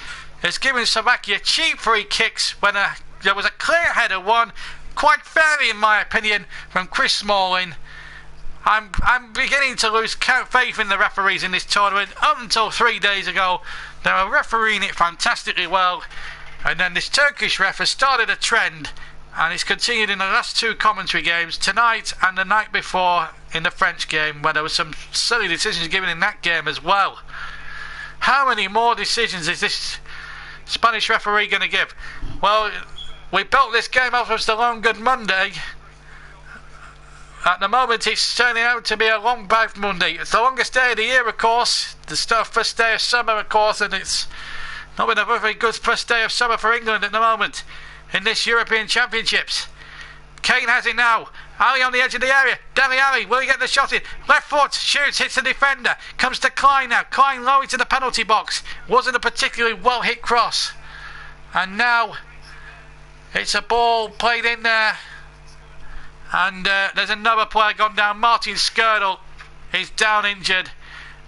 is giving Slovakia cheap free kicks when there was a clear header won, quite fairly in my opinion, from Chris Smalling. I'm beginning to lose faith in the referees in this tournament. Up until 3 days ago, they were refereeing it fantastically well, and then this Turkish ref has started a trend, and it's continued in the last 2 commentary games, tonight and the night before in the French game, where there were some silly decisions given in that game as well. How many more decisions is this Spanish referee going to give? Well, we built this game up as the Long Good Monday. At the moment, it's turning out to be a long bad Monday. It's the longest day of the year, of course. The first day of summer, of course, and it's not been a very good first day of summer for England at the moment in this European Championships. Kane has it now. Ali on the edge of the area. Dele Alli, will he get the shot in? Left foot, shoots, hits the defender. Comes to Klein now. Klein low into the penalty box. Wasn't a particularly well hit cross. And now it's a ball played in there. And there's another player gone down. Martin Skirtle is down injured.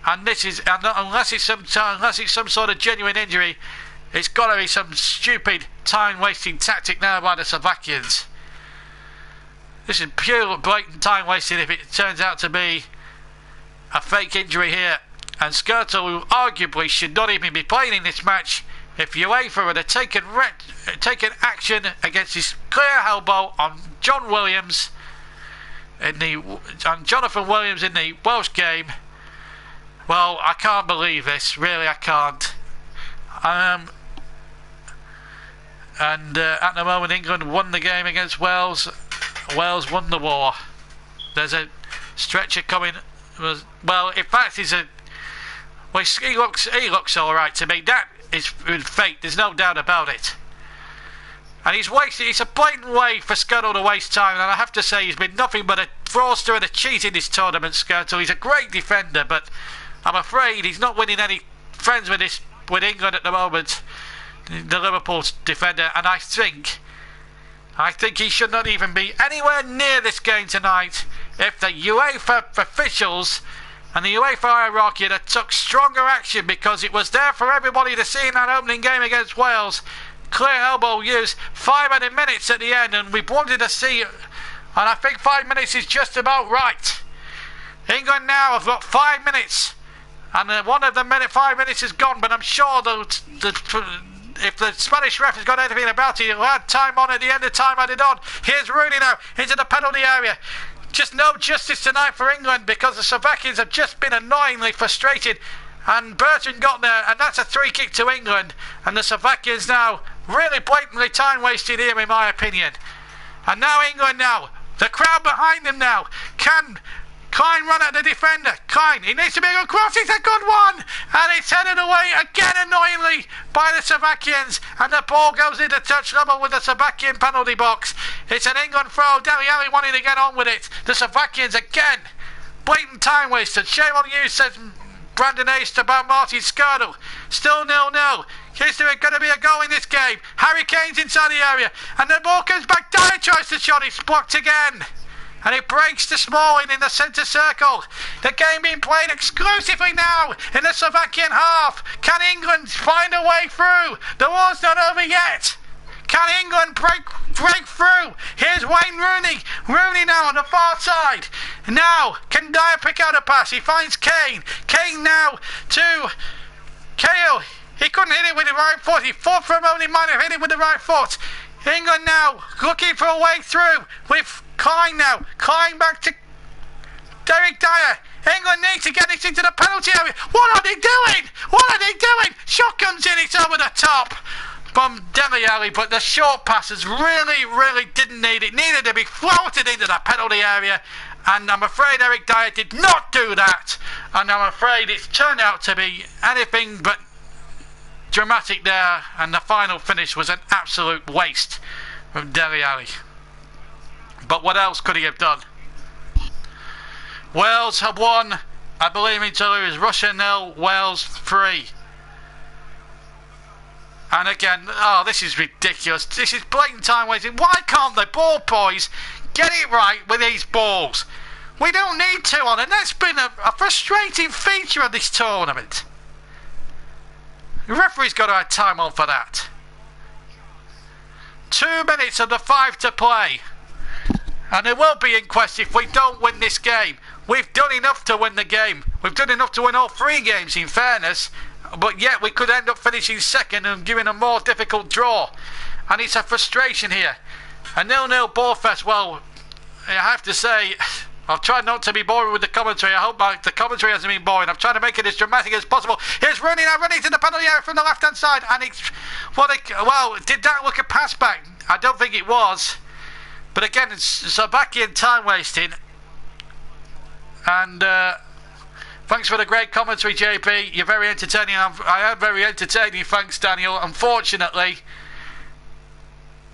And this is, unless it's some sort of genuine injury, it's got to be some stupid time-wasting tactic now by the Slovakians. This is pure blatant time wasting if it turns out to be a fake injury here. And Skirtle, who arguably should not even be playing in this match, if UEFA had taken action against his clear elbow on Jonathan Williams in the Welsh game. Well, I can't believe this. Really, I can't. And at the moment, England won the game against Wales. Wales won the war. There's a stretcher coming. Well, in fact, he looks all right to me. That is fate. There's no doubt about it. And he's wasted. It's a blatant way for Skirtle to waste time. And I have to say, he's been nothing but a fraudster and a cheat in this tournament. Skirtle. He's a great defender, but I'm afraid he's not winning any friends with England at the moment. The Liverpool defender, and I think he should not even be anywhere near this game tonight if the UEFA officials and the UEFA hierarchy had took stronger action, because it was there for everybody to see in that opening game against Wales. Clear elbow use, 5 minutes at the end, and we wanted to see it, and I think 5 minutes is just about right. England now have got 5 minutes, and one of the 5 minutes is gone, but I'm sure if the Spanish ref has got anything about it, he'll add time on at the end of time added on. Here's Rooney now into the penalty area. Just no justice tonight for England, because the Slovakians have just been annoyingly frustrated, and Burton got there, and that's a free kick to England. And the Slovakians now really blatantly time wasted here, in my opinion. And now England now, the crowd behind them now. Can Klein run at the defender? Klein, he needs to be a good cross. It's a good one, and it's headed away again annoyingly by the Slovakians, and the ball goes into touch level with the Slovakian penalty box. It's an England throw. Dele Alli wanting to get on with it. The Slovakians again, blatant time wasted. Shame on you, says Brandon Ace about Martin Skirtle. Still 0-0. Is there going to be a goal in this game? Harry Kane's inside the area, and the ball comes back. Dyer tries to shot. It's blocked again. And it breaks to Smalling in the centre circle. The game being played exclusively now in the Slovakian half. Can England find a way through? The war's not over yet. Can England break through? Here's Wayne Rooney. Rooney now on the far side. Now, can Dyer pick out a pass? He finds Kane. Kane now to Cahill. He couldn't hit it with the right foot. He thought for a moment he might have hit it with the right foot. England now looking for a way through with Klein now. Klein back to Derek Dyer. England need to get it into the penalty area. What are they doing? What are they doing? Shot comes in, it's over the top from Dele Alli, but the short passes really didn't need it. Needed to be floated into the penalty area, and I'm afraid Eric Dyer did not do that, and I'm afraid it's turned out to be anything but dramatic there, and the final finish was an absolute waste from Dele Alli. But what else could he have done? Wales have won, I believe, in Toulouse. Russia 0, Wales 3. And again, oh, this is ridiculous. This is blatant time wasting. Why can't the ball boys get it right with these balls? We don't need to on it. That's been a frustrating feature of this tournament. The referee's got to have time on for that. 2 minutes of the 5 to play. And there will be inquest if we don't win this game. We've done enough to win the game. We've done enough to win all 3 games, in fairness. But yet we could end up finishing second and giving a more difficult draw. And it's a frustration here. A 0-0 ball fest. Well, I have to say, I've tried not to be boring with the commentary. I hope the commentary hasn't been boring. I'm trying to make it as dramatic as possible. Here's Rooney now running to the penalty area from the left-hand side. And it's... well, did that look a pass back? I don't think it was. But again, it's Slovakian time wasting. And thanks for the great commentary, JP. You're very entertaining. I am very entertaining. Thanks, Daniel. Unfortunately,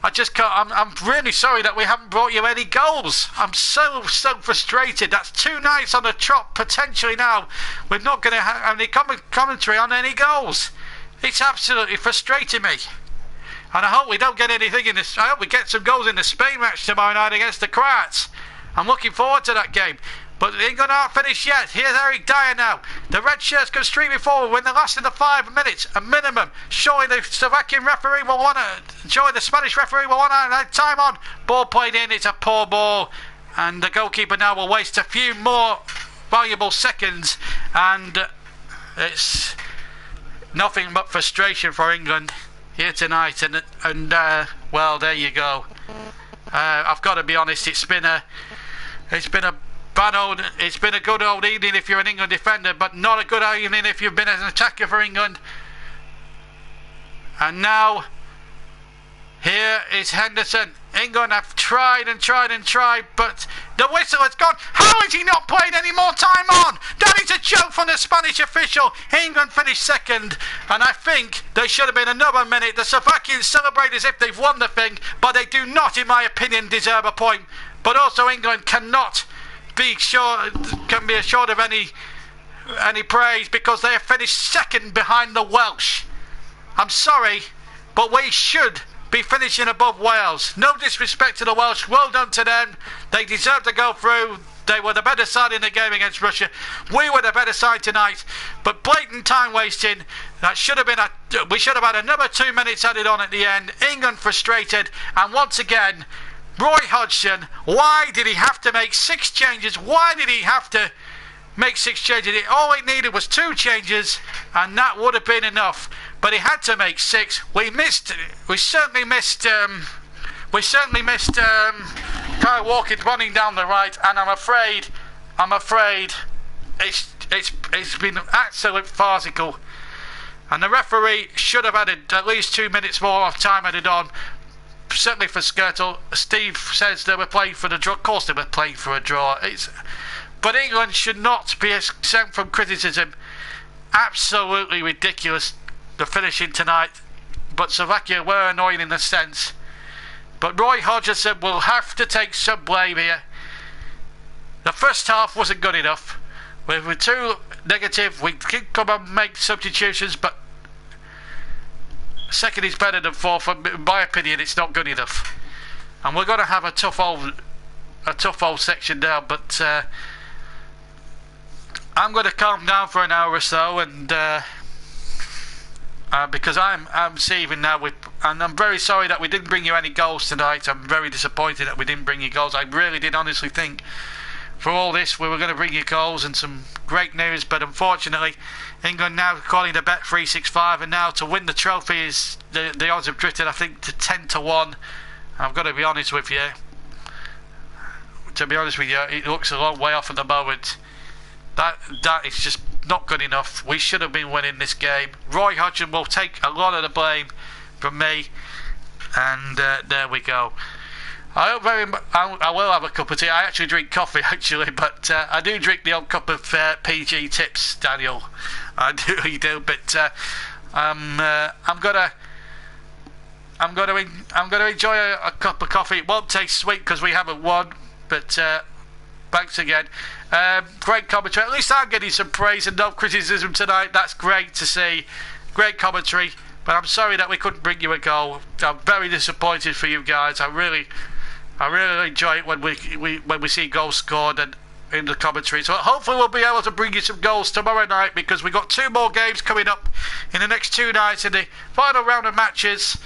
I just can't. I'm really sorry that we haven't brought you any goals. I'm so frustrated. That's 2 nights on the trot potentially now. We're not going to have any commentary on any goals. It's absolutely frustrating me. And I hope we don't get anything in this. I hope we get some goals in the Spain match tomorrow night against the Croats. I'm looking forward to that game. But England aren't finished yet. Here's Eric Dyer now. The red shirts go streaming forward when they're last in the 5 minutes, a minimum. Showing the Slovakian referee will want to. Showing the Spanish referee will want to. Time on. Ball played in. It's a poor ball, and the goalkeeper now will waste a few more valuable seconds, and it's nothing but frustration for England here tonight. And well, there you go. I've got to be honest. It's been a good old evening if you're an England defender, but not a good evening if you've been an attacker for England. And now, here is Henderson. England have tried, but the whistle has gone. How is he not playing any more time on? That is a joke from the Spanish official. England finished second, and I think there should have been another minute. The Slovakians celebrate as if they've won the thing, but they do not, in my opinion, deserve a point. But also England can be assured of any praise, because they have finished second behind the Welsh. I'm sorry, but we should be finishing above Wales. No disrespect to the Welsh. Well done to them. They deserve to go through. They were the better side in the game against Russia. We were the better side tonight. But blatant time wasting. That should have been we should have had another 2 minutes added on at the end. England frustrated, and once again, Roy Hodgson, why did he have to make 6 changes? Why did he have to make 6 changes? All he needed was 2 changes, and that would have been enough. But he had to make 6. We certainly missed Kyle Walker running down the right, and I'm afraid it's been absolute farcical. And the referee should have added at least 2 minutes more of time added on. Certainly for Skirtle. Steve says they were playing for the draw. Of course they were playing for a draw. But England should not be exempt from criticism. Absolutely ridiculous, the finishing tonight. But Slovakia were annoying in a sense. But Roy Hodgson will have to take some blame here. The first half wasn't good enough. We were too negative. We could come and make substitutions, but second is better than fourth. In my opinion, it's not good enough. And we're going to have a tough old section now. But I'm going to calm down for an hour or so, and because I'm seething now and I'm very sorry that we didn't bring you any goals tonight. I'm very disappointed that we didn't bring you goals. I really did honestly think for all this we were going to bring you goals and some great news, but unfortunately England now, according to Bet365, and now to win the trophy is the odds have drifted, I think, to 10-1. I've got to be honest with you. It looks a long way off at the moment. That is just not good enough. We should have been winning this game. Roy Hodgson will take a lot of the blame from me, and there we go. I will have a cup of tea. I actually drink coffee actually, but I do drink the old cup of PG Tips, Daniel. I really do. But I'm gonna enjoy a cup of coffee. It won't taste sweet because we haven't won. But thanks again. Great commentary. At least I'm getting some praise and no criticism tonight. That's great to see. Great commentary. But I'm sorry that we couldn't bring you a goal. I'm very disappointed for you guys. I really enjoy it when we see goals scored and in the commentary. So hopefully we'll be able to bring you some goals tomorrow night, because we've got 2 more games coming up in the next 2 nights in the final round of matches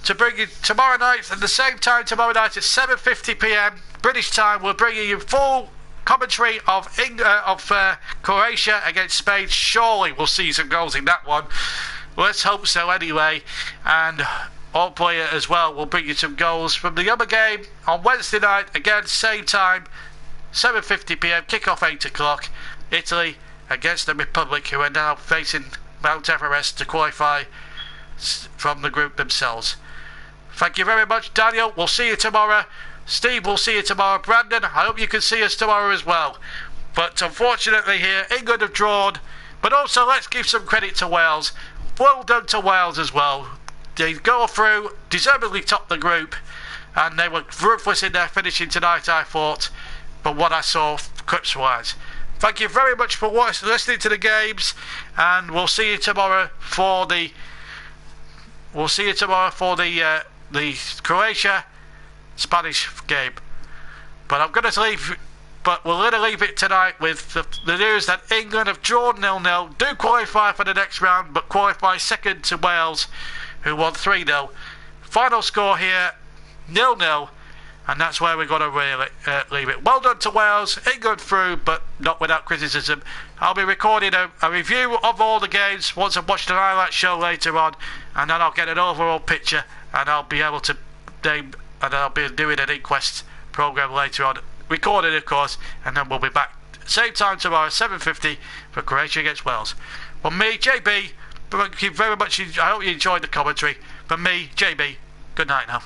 to bring you tomorrow night. At the same time tomorrow night at 7:50 p.m. British time, we're bringing you full commentary of Croatia against Spain. Surely we'll see some goals in that one. Let's hope so anyway. And all player as well will bring you some goals from the other game on Wednesday night. Again, same time, 7:50 p.m. Kick-off 8 o'clock. Italy against the Republic, who are now facing Mount Everest to qualify from the group themselves. Thank you very much, Daniel. We'll see you tomorrow. Steve, we'll see you tomorrow. Brandon, I hope you can see us tomorrow as well. But unfortunately here, England have drawn. But also, let's give some credit to Wales. Well done to Wales as well. they go through, deservedly top the group, and they were ruthless in their finishing tonight, I thought, but what I saw clips-wise. Thank you very much for listening to the games, and we'll see you tomorrow for the Croatia Spanish game. But we're going to leave it tonight with the news that England have drawn 0-0, do qualify for the next round, but qualify second to Wales, who won 3-0. Final score here, 0-0, and that's where we're going to leave it. Well done to Wales, England through, but not without criticism. I'll be recording a review of all the games once I've watched the highlight show later on, and then I'll get an overall picture, and I'll be able to name, and I'll be doing an inquest programme later on, recorded of course, and then we'll be back same time tomorrow, 7:50 for Croatia against Wales. From me, JB, thank you very much. I hope you enjoyed the commentary. From me, JB, good night now.